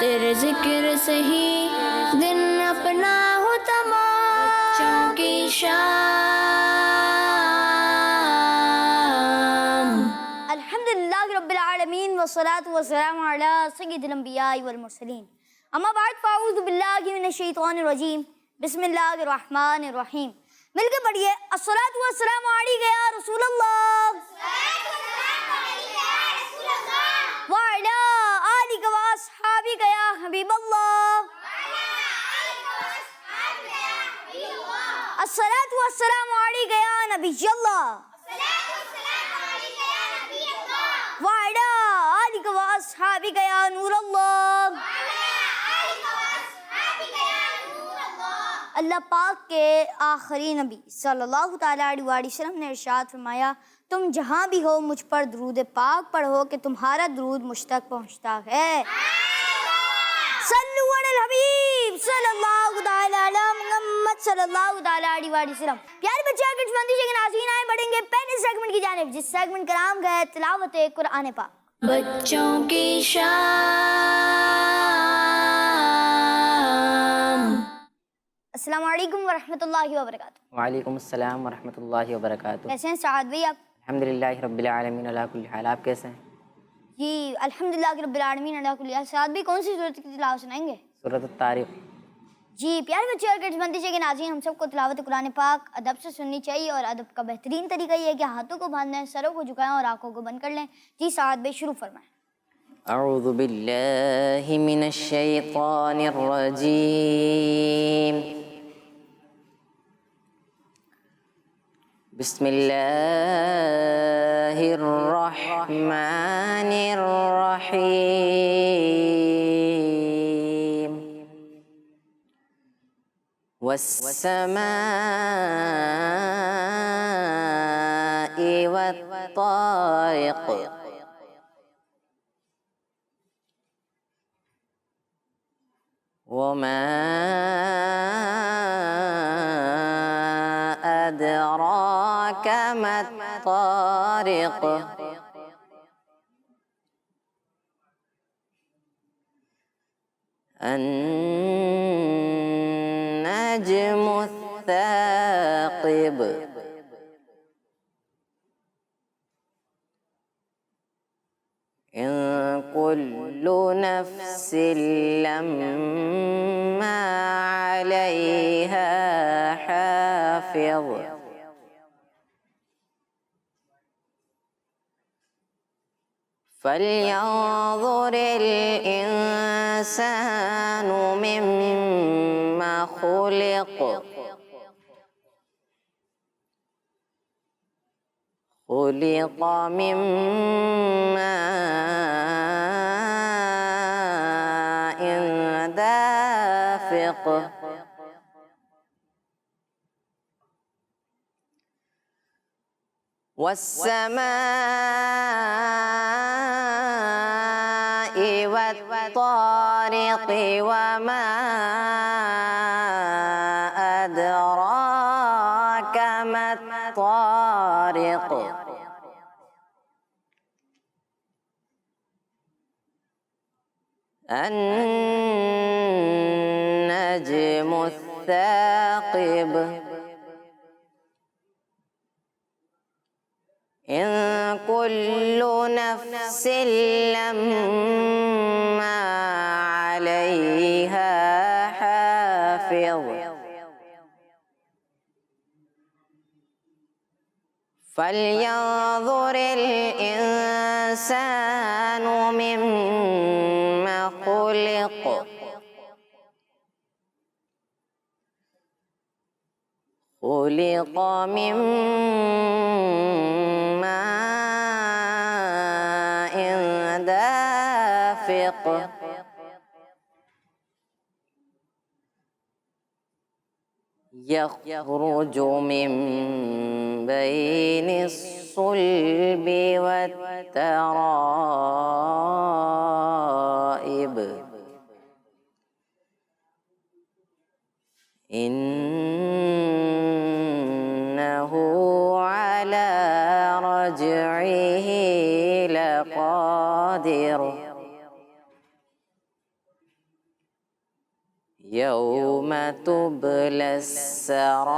تیرے ذکر سے ہی دن اپنا ہو تمام، بچوں کی شام۔ الحمدللہ رب العالمین والصلاة والسلام علی سید الانبیاء والمرسلین، اما بعد فاعوذ باللہ من الشیطان الرجیم، بسم اللہ الرحمن الرحیم۔ مل کے پڑھیے، الصلاۃ والسلام علیک یا رسول اللہ، وعلی آلک واصحابک یا حبیب اللہ، الصلاۃ والسلام علیک یا نبی اللہ، وعلی آلک واصحابک یا نور اللہ۔ اللہ پاک کے آخری نبی صلی اللہ تعالیٰ علیہ وسلم نے ارشاد فرمایا، تم جہاں بھی ہو مجھ پر درود پاک پڑھو کہ تمہارا درود مجھ تک پہنچتا ہے۔ صلو علی الحبیب صلی اللہ تعالیٰ علی محمد صلی اللہ تعالیٰ علیہ وسلم۔ پیارے بچے آگے بندی کے ناظرین آئے بڑھیں گے پہلے سیگمنٹ کی جانب، جس سیگمنٹ کا نام ہے تلاوت قرآن پاک۔ بچوں کی شام۔ السلام علیکم ورحمۃ اللہ وبرکاتہ۔ وعلیکم السلام ورحمۃ اللہ وبرکاتہ۔ کیسے ہیں سعاد بھائی آپ؟ الحمدللہ رب العالمین علی کل حال، آپ کیسے ہیں؟ جی الحمدللہ رب العالمین علی کل حال۔ سعاد بھائی کون سی سورت کی تلاوت سنائیں گے؟ سورۃ الطارق۔ جی پیارے بچے اور کڈس بندی کے ناظرین، ہم سب کو تلاوت قرآن پاک ادب سے سننی چاہیے، اور ادب کا بہترین طریقہ یہ ہے کہ ہاتھوں کو باندھ لیں، سروں کو جھکائیں اور آنکھوں کو بند کر لیں۔ جی سعاد بھائی شروع فرمائیں۔ اعوذ باللہ من الشیطان الرجیم، بسم اللہ الرحمن الرحیم، والسماء والطارق، وما أدراك ما الطارق، النجم الثاقب، إن كل نفس لما عليها حافظ، فلينظر الإنسان مما خلق، خلق من ماء دافق، والسماء والطارق، وما أدراك ما الطارق، النجم الثاقب، إن كل نفس لما عليها حافظ، فلينظر الإنسان مما خلق، خلق من ماء دافق، يخرج من بين الصلب والترائب، إنه على رجعه لقادر، يوم تبلى السرائر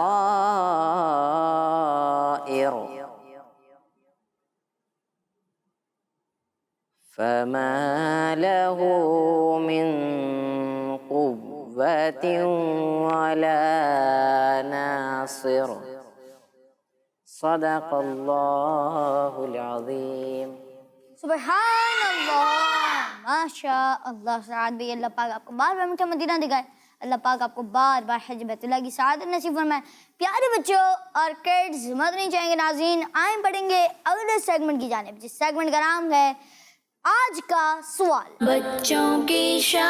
فما له من قوة ولا ناصر صدق الله العظيم. سبحان اللہ، ماشاء اللہ. سعاد بھائی، اللہ پاک آپ کو بار بار میٹھا مدینہ دکھائے، اللہ پاک آپ کو بار بار حج بیت اللہ کی سعادت نصیب فرمائے. پیارے بچوں اور کڈز، مدنی چاہیں گے ناظرین، آئیں پڑھیں گے اگلے سیگمنٹ کی جانب، جس سیگمنٹ کا نام ہے آج کا سوال. بچوں کی شام.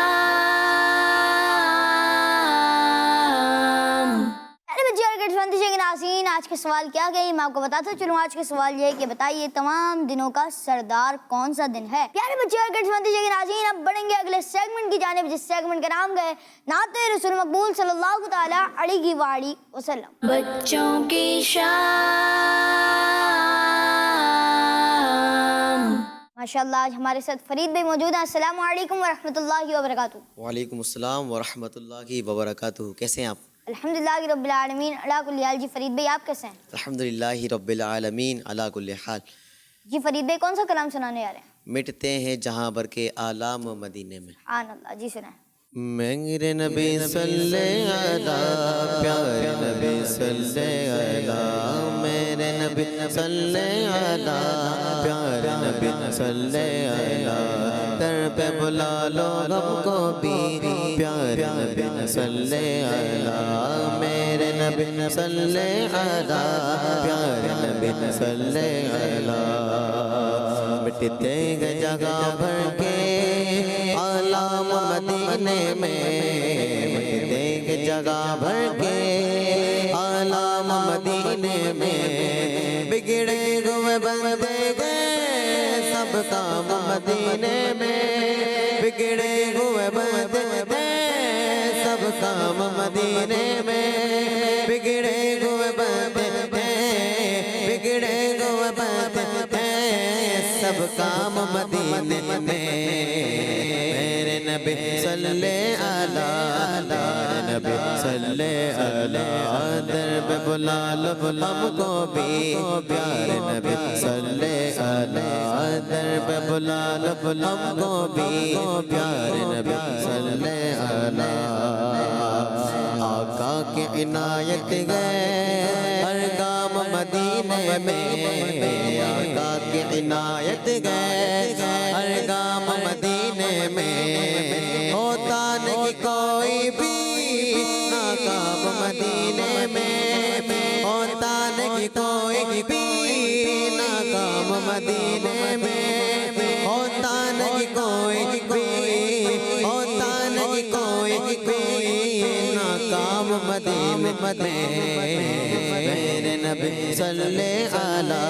پیارے بچے اور کڈز، مدنی چاہیں گے ناظرین، آج کا سوال کیا گئی میں آپ کو بتاتا چلوں. آج کا سوال یہ ہے کہ بتائیے تمام دنوں کا سردار کون سا دن ہے. پیارے بچے اور کڈز، مدنی چاہیں گے ناظرین، اب بڑھیں گے اگلے سیگمنٹ کی جانب، جس سیگمنٹ کا نام ہے نعت رسول مقبول صلی اللہ تعالیٰ علیہ وآلہ وسلم. بچوں کی شام. ماشاءاللہ آج ہمارے ساتھ فرید بھائی موجود ہیں. السلام علیکم ورحمۃ اللہ وبرکاتہ. وعلیکم السلام ورحمۃ اللہ وبرکاتہ. کیسے ہیں آپ؟ الحمدللہ رب العالمین علی کل حال. جی فرید بھائی آپ کیسے ہیں؟ الحمدللہ رب العالمین علی کل حال. جی فرید بھائی کون سا کلام سنانے جا رہے ہیں؟ مٹتے ہیں جہاں بھر کے آلام مدینے میں. سبحان اللہ. جی سنائیں. میرے نبی صلی علی، پیارے نبی صلی علی، میرے نبی صلی علی، پیارے نبی صلی علی، در پہ بلا لو ہم کو بھی، پیارے نبی صلی علی، میرے نبی صلی علی، پیارے نبی صلی علی. مٹتے گئے جگہ بھر کے آلام مدینے میں، مٹتے گئے جگہ بھر کے آلام مدینے میں، بگڑے ہوئے بندے گئے سب کام مدینے میں، بگڑے ہوئے بندے گئے سب کام مدینے میں، بگڑے ہوئے بندے گئے، بگڑے ہوئے بندے گئے سب کام مدینے میں. میرے نبی صلی علی، میرے نبی صلی علی، در پہ بلا لو ہم کو بھی، پیارے نبی صلی علی، در پہ بلا لو ہم کو بھی، پیارے نبی صلی علی. آقا کی عنایت گئے ہر گام مدینے میں، آقا کی عنایت گئے ہر گام مدینے میں، ہوتا نہیں کوئی بھی ناکام مدینے میں، ہوتا نہیں کوئی بھی ناکام مدینے میں، ہوتا نہیں کوئی بھی، ہوتا نہیں کوئی بھی ناکام مدینے میں. میرے نبی صلی علی،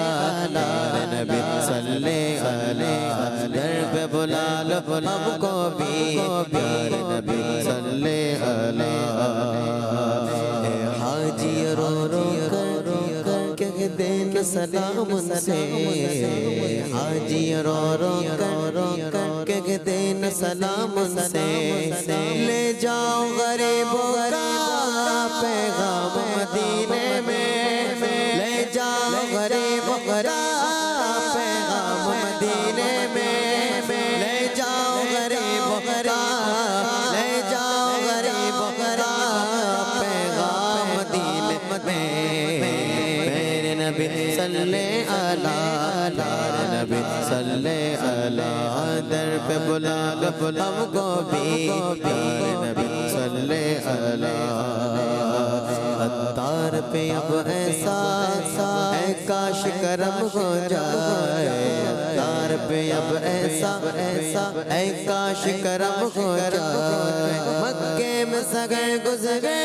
میرے نبی صلی علی، در پہ بلا لو ہم کو بھی، پیارے نبی صلی علی. حاجی رو رو کر کہہ دینا سلام ان سے، حاجی رو رو کر کہہ دینا سلام ان سے، لے جاؤ غریبوں کا پیغام مدینے میں، لے جاؤ غریبوں کا پیغام مدینے میں، لے جاؤ غریبوں کا، لے جاؤ غریبوں کا پیغام مدینے میں. میرے نبی صلی علی، میرے نبی صلی علی، در پہ بلا لو ہم کو بھی، پیارے نبی صلی علی. عطار پہ اب ایسا ہے کاش کرم ہو جائے، عطار پہ اب ایسا ہے کاش کرم ہو جائے. مکے میں سگے گزرے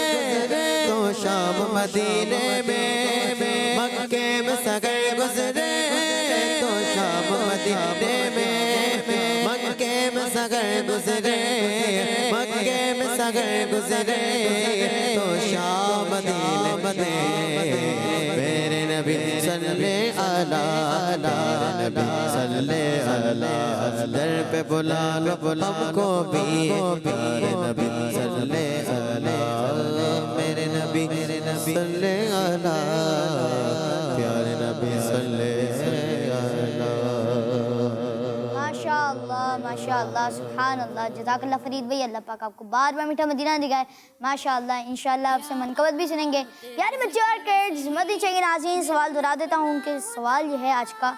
تو شام مدینے میں، مکے میں سگے گزرے تو شام مدینے میں، مکے میں سگے گزرے، مکے میں سگے گزرے تو شام مدینے میں. میرے نبی صلی علی نبی صلی علی در پہ بلا لو ہم کو بھی پیارے نبی صلی علی میرے نبی صلی علی پیارے نبی صلی علی ماشاء اللہ سبحان اللہ جزاک اللہ فرید بھائی اللہ پاک آپ کو بار بار میٹھا مدینہ دکھائے ماشاء اللہ انشاءاللہ آپ سے منقبت بھی سنیں گے پیارے بچے اور کڈز مدنی چینل کے ناظرین سوال دہرا دیتا ہوں کہ سوال یہ ہے آج کا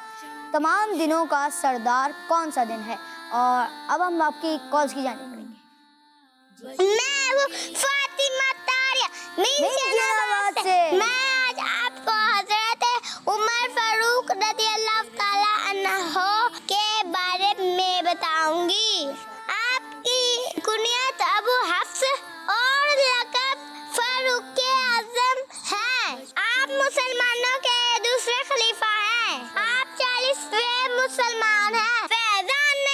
تمام دنوں کا سردار کون سا دن ہے اور اب ہم آپ کی کالز کی جانب کریں گے میں وہ فاطمہ طاہرہ سے میں آج آپ کو حضرت عمر فاروق رضی اللہ تعالیٰ عنہ کے بارے میں بتاؤں گی آپ کی کنیت ابو حفص اور لقب فاروق اعظم ہے آپ مسلمانوں کے دوسرے خلیفہ ہیں آپ 40ویں مسلمان ہیں فیضان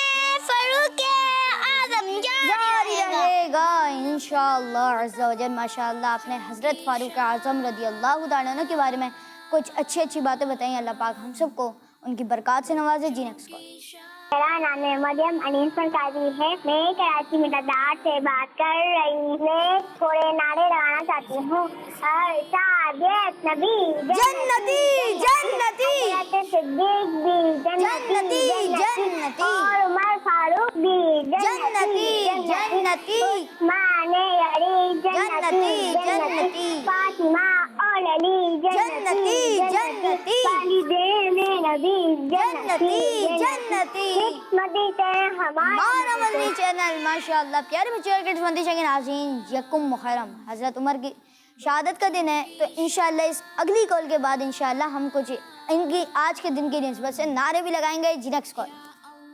فاروق اعظم جاری رہے گا انشاءاللہ عز و جل ماشاءاللہ آپ نے حضرت فاروق اعظم رضی اللہ تعالیٰ عنہ کے بارے میں کچھ اچھی باتیں بتائیں اللہ پاک ہم سب کو ان کی برکات سے نوازے جی نیکسٹ کال میرا نام مریم انیس قاضی ہے میں کراچی مٹادار سے بات کر رہی ہوں میں تھوڑے نعرے لگانا چاہتی ہوں ارشاد نبی جنتی جنتی صدیق بھی جنتی جنتی اور عمر فاروق بھی جنتی جنتی عثمان علی جنتی جنتی فاطمہ اور علی جنتی جنتی والدین نبی جنتی جنتی ہمارا مدنی چینل ماشاءاللہ پیارے بچے اور کڈز مدنی چینل کے ناظرین یکم محرم حضرت عمر کی شہادت کا دن ہے تو انشاءاللہ اس اگلی کال کے بعد انشاءاللہ ہم کچھ ان کی آج کے دن کی نسبت سے نعرے بھی لگائیں گے جی نیکسٹ کال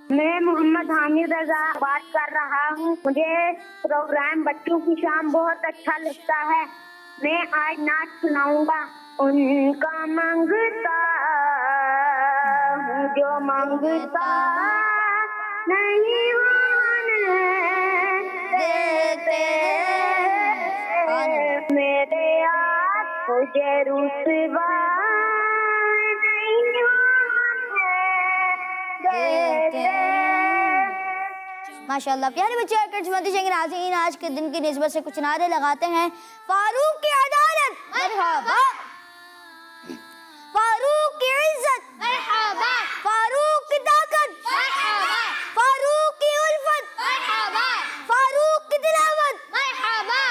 میں محمد حامد رضا بات کر رہا ہوں مجھے پروگرام بچوں کی شام بہت اچھا لگتا ہے میں آج نعت سناؤں گا ان کا مانگتا ہوں جو مانگتا نہیں ہونے دیتے میرے آپ مجھے رسوا نہیں ہونے دیتے ماشاءاللہ پیارے بچے اور کڈز مدنی چینل کے ناظرین آج کے دن کی نسبت سے کچھ نعرے لگاتے ہیں فاروق کی عدالت مرحبا فاروق کی عزت مرحبا فاروق کی طاقت مرحبا فاروق کی الفت مرحبا فاروق کی تلاوت مرحبا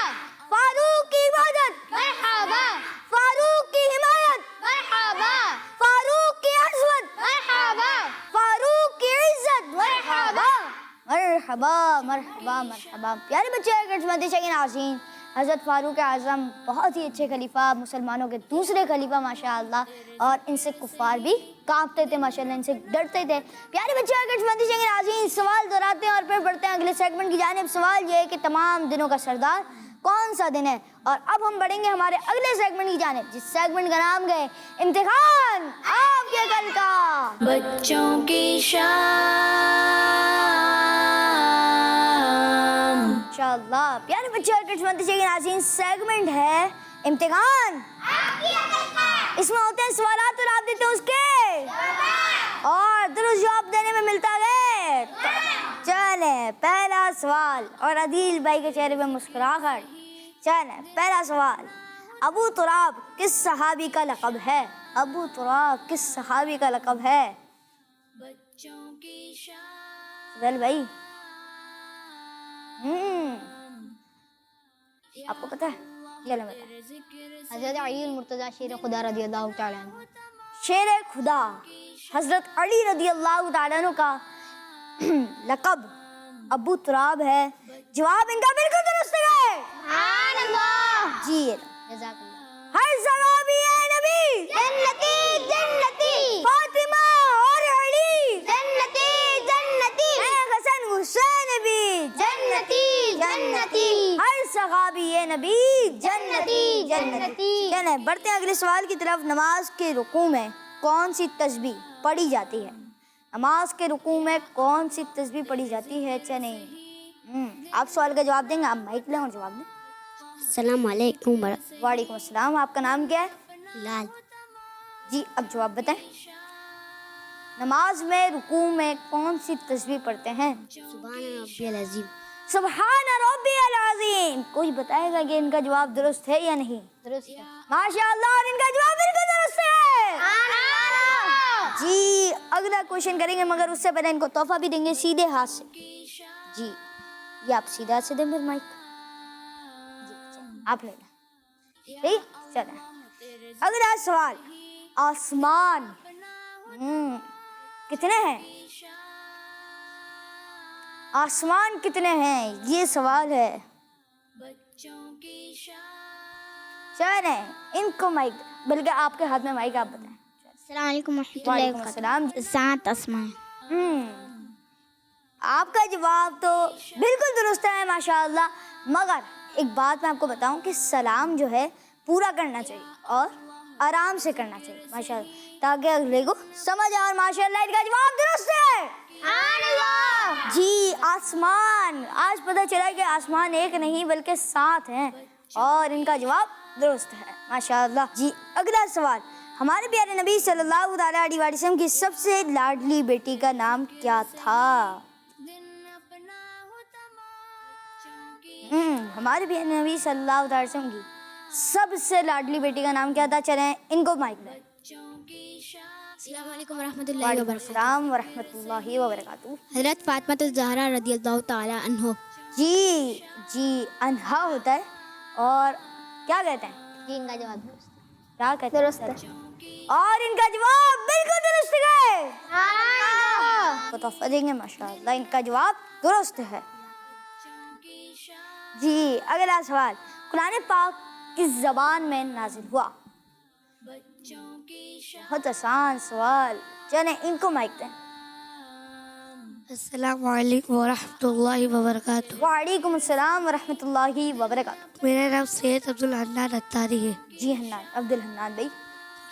فاروق کی عبادت مرحبا فاروق کی حمایت مرحبا فاروق کی عظمت مرحبا فاروق کی عزت مرحبا مرحبا مرحبا مرحبا پیارے بچے اور کڈز مدنی چینل کے ناظرین حضرت فاروق اعظم بہت ہی اچھے خلیفہ مسلمانوں کے دوسرے خلیفہ ماشاءاللہ اور ان سے کفار بھی کانپتے تھے ماشاءاللہ ان سے ڈرتے تھے پیارے بچے اور کڈز مدنی چینل کے ناظرین سوال دہراتے ہیں اور پھر بڑھتے ہیں اگلے سیگمنٹ کی جانب سوال یہ ہے کہ تمام دنوں کا سردار کون سا دن ہے اور اب ہم بڑھیں گے ہمارے اگلے سیگمنٹ کی جانب جس سیگمنٹ کا نام گئے امتحان آپ کے کل کا بچوں کی شام انشاءاللہ پیارے بچے اور کڈز مدنی چینل کے ناظرین سیگمنٹ ہے امتحان اس میں ہوتے ہیں سوالات اور آپ دیتے ہیں اس کے اور درست جواب دینے میں ملتا ہے چلیں پہلا سوال اور عدیل بھائی کے چہرے پہ مسکراہٹ چلیں پہلا سوال ابو تراب کس صحابی کا لقب ہے ابو تراب کس صحابی کا لقب ہے فضل بھائی آپ کو پتہ ہے چلیں بتا حضرت علی المرتضیٰ شیر خدا رضی اللہ تعالیٰ عنہ شیر خدا حضرت علی رضی اللہ تعالیٰ عنہ کا لقب ابو تراب ہے جواب ان کا بالکل درست ہے سبحان اللہ جی جزاک اللہ ہر صحابی ہے نبی جنتی جنتی فاطمہ اور علی جنتی جنتی حسن حسین بھی جنتی جنتی ہر صحابی ہے نبی جنتی جنتی چلیں بڑھتے ہیں اگلے سوال کی طرف نماز کے رکوع میں کون سی تسبیح پڑھی جاتی ہے نماز کے رکوع میں کون سی تسبیح پڑھی جاتی ہے چلیں آپ سوال کا جواب دیں گے آپ مائک لیں اور جواب دیں السلام علیکم وعلیکم السلام آپ کا نام کیا ہے لال جی اب جواب بتائیں. نماز میں رکوع میں کون سی تسبیح پڑھتے ہیں؟ سبحان ربی العظیم. سبحان ربی العظیم. کوئی بتائے گا کہ ان کا جواب درست ہے یا نہیں؟ درست ہے. ماشاء اللہ، اور ان کا جواب بالکل درست ہے. جی اگلا کوشچن کریں گے، مگر اس سے پہلے ان کو تحفہ بھی دیں گے سیدھے ہاتھ سے. جی یہ آپ سیدھے ہاتھ سے دیں پھر مائک. جی آپ لے لیں. ٹھیک چلیں. اگلا سوال، آسمان کتنے ہیں؟ آسمان کتنے ہیں، یہ سوال ہے. چلیں ان کو مائک، بلکہ آپ کے ہاتھ میں مائک، آپ بتائیں. السلام علیکم ورحمۃ اللہ وعلیکم وبرکاتہ. السلام. 7 آسمان. آپ کا جواب تو بالکل درست ہے ماشاء اللہ، مگر ایک بات میں آپ کو بتاؤں کہ سلام جو ہے پورا کرنا چاہیے اور آرام سے کرنا چاہیے ماشاء اللہ، تاکہ اگلے کو سمجھ آئے. اور ماشاء اللہ ان کا جواب درست ہے. جی آسمان، آج پتہ چلا کہ آسمان ایک نہیں بلکہ 7 ہیں، اور ان کا جواب درست ہے ماشاء اللہ. جی اگلا سوال، ہمارے پیارے نبی صلی اللہ علیہ وسلم کی سب سے لاڈلی بیٹی کا نام کیا تھا؟ ہمارے پیارے نبی صلی اللہ علیہ وسلم کی سب سے لاڈلی بیٹی کا نام کیا تھا؟ چلیں ان کو مائک دیں. السلام علیکم ورحمۃ اللہ وعلیکم وبرکاتہ. السلام ورحمۃ اللہ وبرکاتہ. حضرت فاطمہ الزہرا رضی اللہ تعالی عنہ. جی انہا ہوتا ہے، اور کیا کہتے ہیں؟ جی ان کا جواب درست. کیا کہتے ہیں؟ درست ہے. اور ان کا جواب بالکل درست ہے. تو تحفہ دیں گے ماشاء اللہ، ان کا جواب درست ہے. جی اگلا سوال، قرآن پاک کس زبان میں نازل ہوا؟ بہت آسان سوال. چلیں ان کو مائک دیں. السلام علیکم ورحمۃ اللہ وبرکاتہ. وعلیکم السلام ورحمۃ اللہ وبرکاتہ. میرا نام سید عبدالحنان اتاری ہے. جی حنان، عبد الحنان بھائی.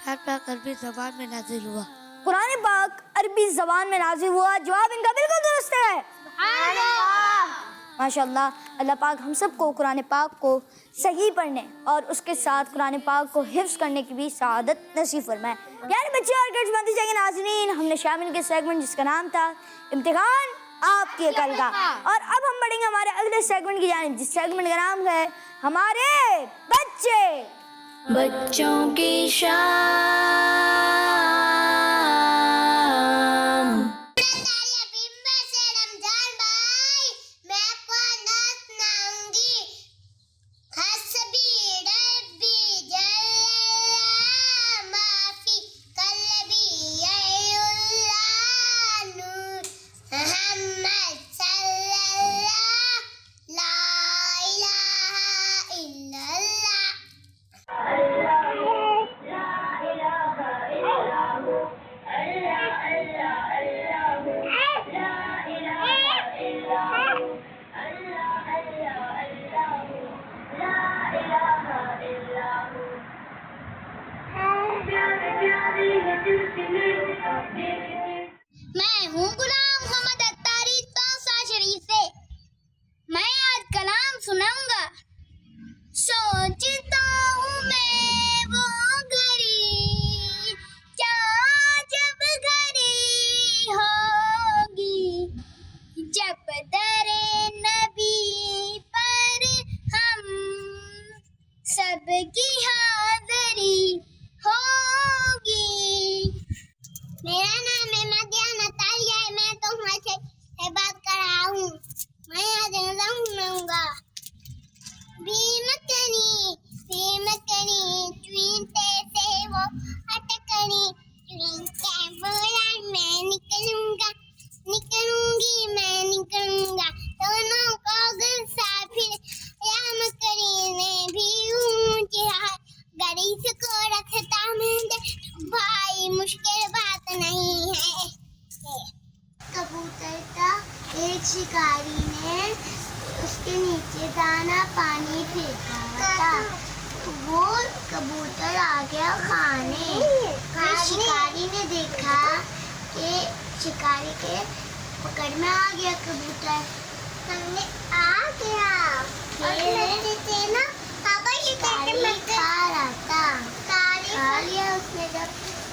قرآن پاک عربی زبان میں نازل ہوا. قرآن پاک عربی زبان میں نازل ہوا. جواب ان کا بالکل درست ہے. ماشاء اللہ. اللہ پاک ہم سب کو قرآن پاک کو صحیح پڑھنے اور اس کے ساتھ قرآن پاک کو حفظ کرنے کی بھی سعادت نصیب فرمائے. پیارے بچے اور گرجمندی کے ناظرین، ہم نے شامل کے سیگمنٹ جس کا نام تھا امتحان آپ کی عقل کا، اور اب ہم بڑھیں گے ہمارے اگلے سیگمنٹ کی جانب، جس سیگمنٹ کا نام ہے ہمارے بچے. بچوں کی شان. میں ہوں غلام محمد اتاری توسا شریف سے. میں آج کلام سناؤں گا. سوچتا ہوں میں وہ گھڑی کیا جب گھڑی ہوگی، جب در نبی پر ہم سب کی حاضری ہوگی. میرا نام ہے مدیان اتاریہ ہے. میں تمہارے سے بات کر رہا ہوں. میں آج نظم سناؤں گا. بھیم کنی چوینتے سے وہ اٹکنی، چوینتے بولا میں نکلوں گا دونوں کو مسافر رام کرینے بھی اونچی گڑی سے کو رکھتا میں بھائی، مشکل بات نہیں ہے. کبوتر کا ایک شکاری نے اس کے نیچے دانا پانی پھینکا تھا. وہ کبوتر آ گیا کھانے. شکاری نے دیکھا کہ شکاری کے پکڑ میں آ گیا کبوتر. سامنے آ گیا کھا رہا تھا. کھا لیا اس نے. جب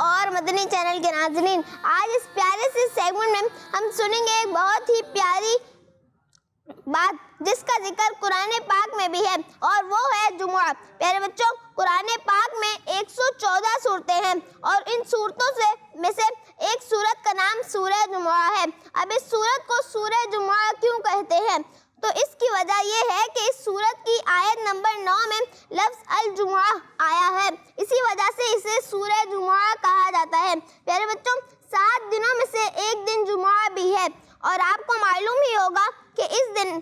اور مدنی چینل کے ناظرین، آج اس پیارے سے سیگمنٹ میں ہم سنیں گے ایک بہت ہی پیاری بات جس کا ذکر قرآن پاک میں بھی ہے، اور وہ ہے جمعہ۔ پیارے بچوں، قرآن پاک میں 114 صورتیں ہیں اور ان صورتوں میں سے ایک صورت کا نام سورہ جمعہ ہے۔ اب اس صورت کو سورہ جمعہ کیوں کہتے ہیں؟ تو اس کی وجہ یہ ہے کہ اس صورت کی آیت نمبر 9 میں لفظ الجمعہ آیا ہے، اسی وجہ سے اسے سورہ جمعہ کہا جاتا ہے۔ پیارے بچوں، 7 دنوں میں سے ایک دن جمعہ بھی ہے، اور آپ کو معلوم ہی ہوگا کہ اس دن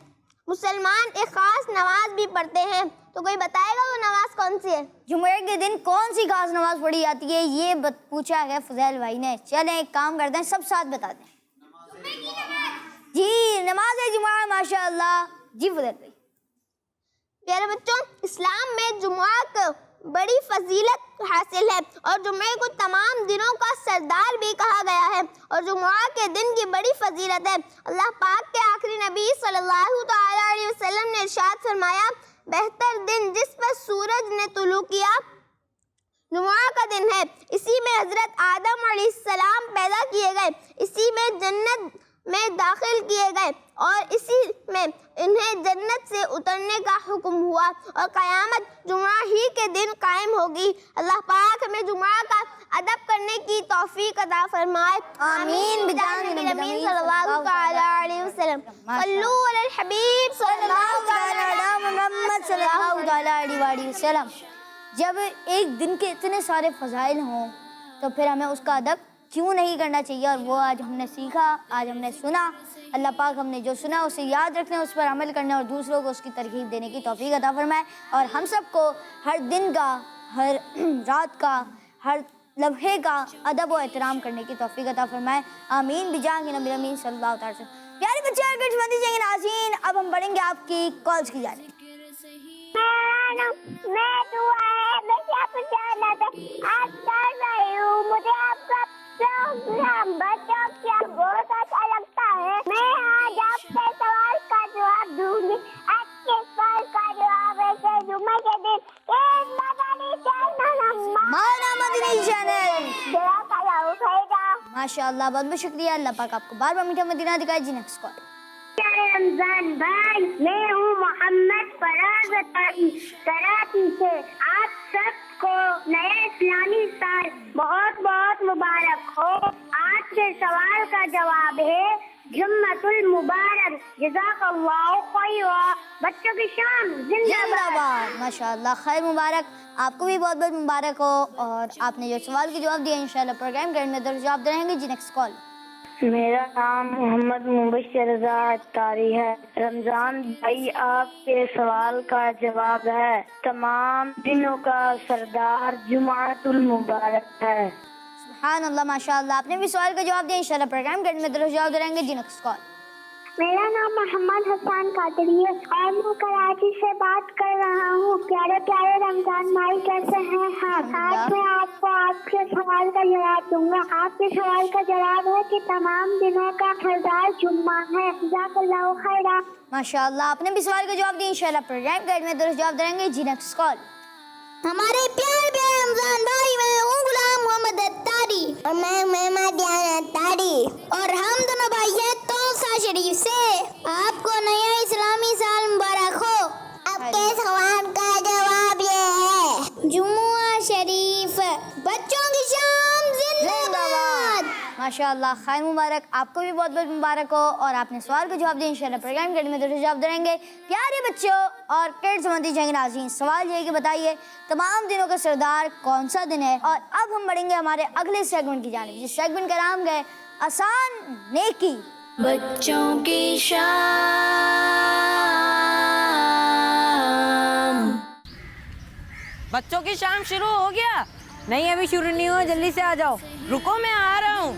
مسلمان ایک خاص نماز بھی پڑھتے ہیں۔ تو کوئی بتائے گا وہ نماز کون سی ہے؟ جمعے کے دن کون سی خاص نماز پڑھی جاتی ہے، یہ پوچھا ہے فضیل بھائی نے۔ چلیں ایک کام کرتے ہیں، سب ساتھ بتا دیں۔ جی، نماز جمعہ، ماشاء اللہ۔ جی فضیل بھائی۔ پیارے بچوں، اسلام میں جمعہ کو بڑی فضیلت حاصل ہے اور جمعے کو تمام دنوں کا سردار بھی کہا گیا ہے، اور جمعہ کے دن کی بڑی فضیلت ہے۔ اللہ پاک کے آخری نبی صلی اللہ تعالی علیہ وسلم نے ارشاد فرمایا، بہتر دن جس پر سورج نے طلوع کیا جمعہ کا دن ہے، اسی میں حضرت آدم علیہ السلام پیدا کیے گئے، اسی میں جنت میں داخل کیے گئے، اور اسی میں انہیں جنت سے اترنے کا حکم ہوا، اور قیامت جمعہ ہی کے دن قائم ہوگی۔ اللہ پاک ہمیں جمعہ کا ادب کرنے کی توفیق عطا فرمائے، آمین۔ بجاہ نبی امین صلی اللہ تعالی علیہ وسلم۔ صلو علی الحبیب صلی اللہ تعالی علی محمد صلی اللہ تعالی علیہ وسلم۔ جب ایک دن کے اتنے سارے فضائل ہوں تو پھر ہمیں اس کا ادب کیوں نہیں کرنا چاہیے، اور وہ آج ہم نے سیکھا، آج ہم نے سنا۔ اللہ پاک ہم نے جو سنا اسے یاد رکھنے، اس پر عمل کرنے اور دوسروں کو اس کی ترغیب دینے کی توفیق عطا فرمائے، اور ہم سب کو ہر دن کا، ہر رات کا، ہر لمحے کا ادب و احترام کرنے کی توفیق عطا فرمائے، آمین بجاہ نبی امین صلی اللہ تعالی وسلم۔ پیارے بچے اور کچھ بندی چاہیے ناظرین، اب ہم بڑھیں گے آپ کی کالز کی جانب۔ میں دعا ہے میں آپ جانا تھا، آپ کر رہی ہوں، مجھے آپ کا بچوں کیا بہت اچھا لگتا ہے۔ میں آج آپ کے سوال کا جواب دوں گی۔ آپ کے سوال کا جواب ہے جمعہ کے دن مدنی چینل دعا کرا اٹھے گا۔ ماشاء اللہ، بہت بہت شکریہ۔ اللہ پاک آپ کو بار بار میٹھا مدینہ دکھائے۔ جی نیکسٹ کال۔ پیارے رمضان بھائی، میں ہوں محمد فراز کراچی سے۔ آپ سب کو نئے اسلامی سال بہت بہت مبارک ہو۔ آج کے سوال کا جواب ہے جمعۃ المبارک، جزاک اللہ خیرا۔ بچوں کی شام زندہ باد۔ ماشاء اللہ، خیر مبارک، آپ کو بھی بہت بہت مبارک ہو، اور آپ نے جو سوال کے جواب دیا انشاءاللہ پروگرام کے میں درست جواب دے رہیں گے۔ جی نیکسٹ کال۔ میرا نام محمد مبشر رضا اتاری ہے۔ رمضان بھائی، آپ کے سوال کا جواب ہے تمام دنوں کا سردار جمعۃ المبارک ہے۔ سبحان اللہ، ماشاء اللہ، آپ نے بھی سوال کا جواب دیا انشاءاللہ پروگرام کے میں درست جواب دے رہیں گے۔ جی نیکسٹ کال۔ میرا نام محمد حسان قادری ہے اور میں کراچی سے بات کر رہا ہوں۔ پیارے پیارے رمضان بھائی، کیسے ہیں آپ؟ آج میں آپ کو آپ کے سوال کا جواب دوں گا۔ آپ کے سوال کا جواب ہے کہ تمام دنوں کا سردار جمعہ ہے، جزاک اللہ خیرا۔ ماشاء اللہ، آپ نے بھی سوال کا جواب دیا انشاءاللہ پروگرام کے میں درست جواب دے رہیں گے۔ جی نیکسٹ کال۔ ہمارے پیارے پیارے رمضان بھائی، میں ہوں غلام محمد اتاری اور میں محمد اتاری، اور ہم دونوں بھائی ہیں توسا شریف سے۔ آپ کو نیا اسلامی سال مبارک ہو۔ آپ کے سوال کا جواب یہ ہے جمعہ شریف، بچوں کی شام زندہ باد۔ ماشاء اللہ، خیر مبارک، آپ کو بھی بہت بہت مبارک ہو، اور آپ نے سوال کا جواب دیا انشاءاللہ پروگرام کے میں درست جواب دے رہیں گے۔ پیارے بچوں اور کڈز مندی جنگ ناظرین، سوال یہ ہے کہ بتائیے تمام دنوں کا سردار کون سا دن ہے؟ اور اب ہم بڑھیں گے ہمارے اگلے سیگمنٹ کی جانب، جس سیگمنٹ کا نام ہے آسان نیکی۔ بچوں کی شام۔ بچوں کی شام شروع ہو گیا؟ نہیں، ابھی شروع نہیں ہوا، جلدی سے آ جاؤ۔ رکو، میں آ رہا ہوں۔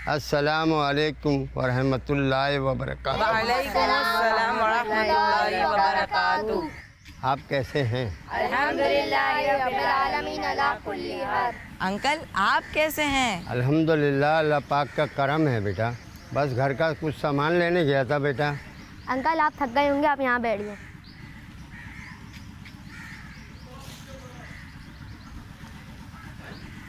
السلام علیکم ورحمۃ اللہ وبرکاتہ۔ وعلیکم السلام ورحمۃ اللہ وبرکاتہ۔ آپ کیسے ہیں؟ الحمدللہ رب العالمین علی کل حال۔ انکل، آپ کیسے ہیں؟ الحمدللہ، اللہ پاک کا کرم ہے بیٹا۔ بس گھر کا کچھ سامان لینے گیا تھا بیٹا۔ انکل، آپ تھک گئے ہوں گے، آپ یہاں بیٹھ گئے۔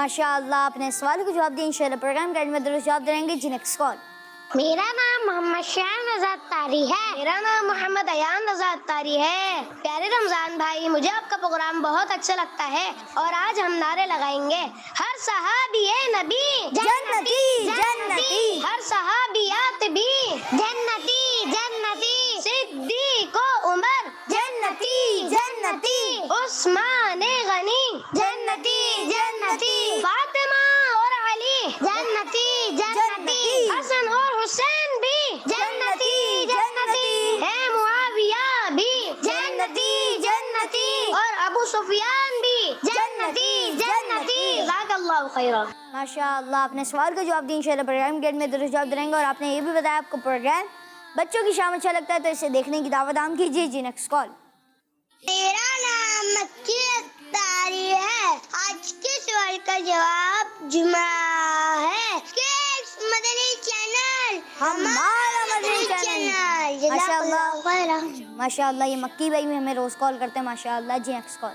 ماشاء اللہ آپ نے سوال کو جواب دیا. انشاءاللہ پروگرام کے اینڈ میں درست جواب دے رہیں گے. جی نیکسٹ کال. میرا نام محمد شیان رضا اتاری ہے. میرا نام محمد ایان رضا اتاری ہے. پیارے رمضان بھائی، مجھے آپ کا پروگرام بہت اچھا لگتا ہے اور آج ہم نعرے لگائیں گے. ہر صحابی نبی جنتی جنتی، ہر صحابیات بھی جنتی جنتی، صدیق و عمر جنتی جنتی، عثمان غنی جنتی جنتی، فاطمہ اور علی جنتی جنتی، حسن اور حسین بھی جنتی جنتی، ہے معاویہ بھی جنتی جنتی، اور ابو سفیان بھی جنتی جنتی. جزاک اللہ خیرا. ماشاء اللہ آپ نے سوال کا جواب دیا. انشاءاللہ پروگرام کے اینڈ میں درست جواب دے رہیں گے. اور آپ نے یہ بھی بتایا آپ کو پروگرام بچوں کی شام اچھا لگتا ہے تو اسے دیکھنے کی دعوت عام کیجیے. جی نیکسٹ کال. میرا نام مکی اتاری ہے. آج کے سوال کا جواب جمعہ ہے. مدنی چینل ہمارا مدنی چینل. جزاک اللہ خیرا. ماشاء اللہ یہ مکی بھائی بھی ہمیں روز کال کرتے ہیں. ماشاء اللہ. جی نیکسٹ کال.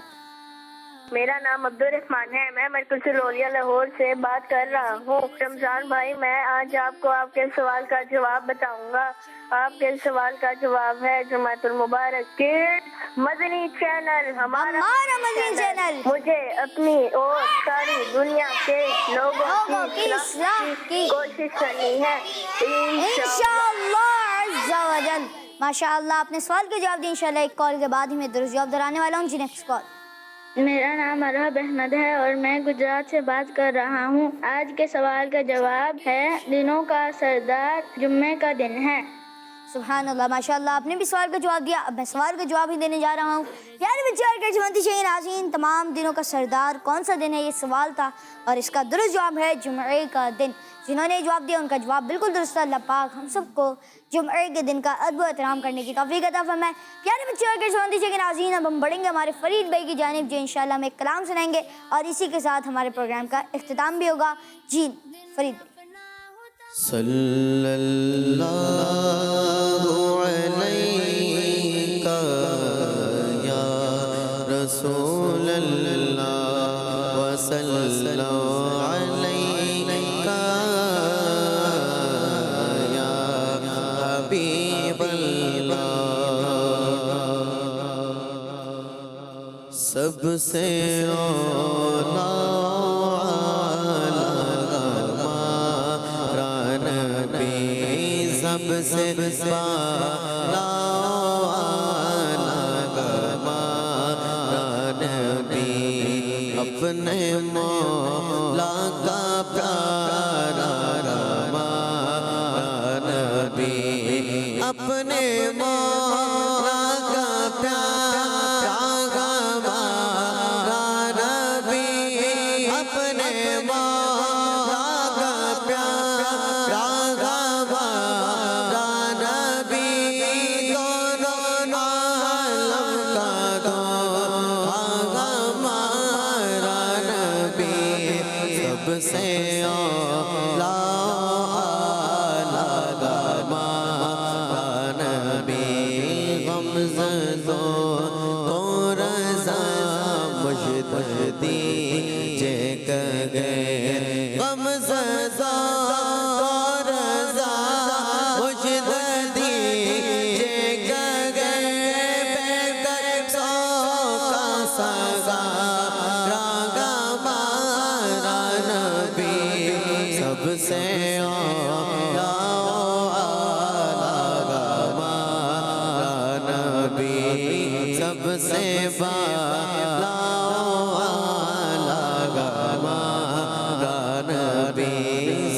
میرا نام عبدالرحمان ہے. میں مرکز رولیا لاہور سے بات کر رہا ہوں. رمضان بھائی، میں آج آپ کو آپ کے سوال کا جواب بتاؤں گا. آپ کے سوال کا جواب ہے جمعۃ المبارک کے مدنی چینل ہمارا مدنی چینل. مجھے اپنی اور ساری دنیا کے لوگوں کی اصلاح کی کوشش کرنی ہے انشاءاللہ عز و جل. ماشاء اللہ آپ نے سوال کا جواب دیا. انشاءاللہ ایک کال کے بعد ہی میں درست جواب دلانے والا ہوں. جی نیکسٹ کال. میرا نام ارحب احمد ہے اور میں گجرات سے بات کر رہا ہوں. آج کے سوال کا جواب ہے دنوں کا سردار جمعے کا دن ہے. سبحان اللہ. ماشاء اللہ آپ نے بھی سوال کا جواب دیا. اب میں سوال کا جواب ہی دینے جا رہا ہوں. پیارے بچے اور کیسے چاہیے ناظرین، تمام دنوں کا سردار کون سا دن ہے، یہ سوال تھا اور اس کا درست جواب ہے جمعے کا دن. جنہوں نے جواب دیا ان کا جواب بالکل درست ہے. اللہ پاک ہم سب کو جمعے کے دن کا ادب و احترام کرنے کی توفیق عطا فرمائے. پیارے بچے اور کیسے چاہیے ناظرین، اب ہم بڑھیں گے ہمارے فرید بھائی کی جانب جو انشاءاللہ ہمیں ایک کلام سنائیں گے اور اسی کے ساتھ ہمارے پروگرام کا اختتام بھی ہوگا. جی فرید بھائی. صلی اللہ علیہ یا رسول اللہ وسلم علیہ یا حبیب اللہ. سب سے اولا سب سے بالا نبی، اپنے مولا کا پیارا نبی، اپنے مولا کا پیارا نبی، اپنے مولا کا پیارا سے اولا نبی. غمزدوں کو رضا مجھ دیجے گئے، غمزدوں کو رضا مجھ دیجے گئے، بے کر سو کا سزا سب سے اولا نبی، سب سے بالا نبی،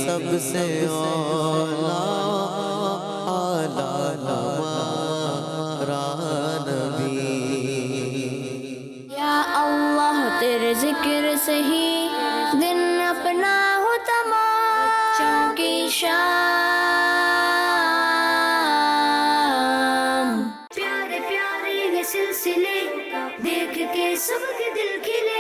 سب سے اولا نبی. یا اللہ تیرے ذکر سے ہی دن اپنا ہو تمام، بچوں کی شام. پیارے پیارے یہ سلسلے دیکھ کے سب کے دل کھلے،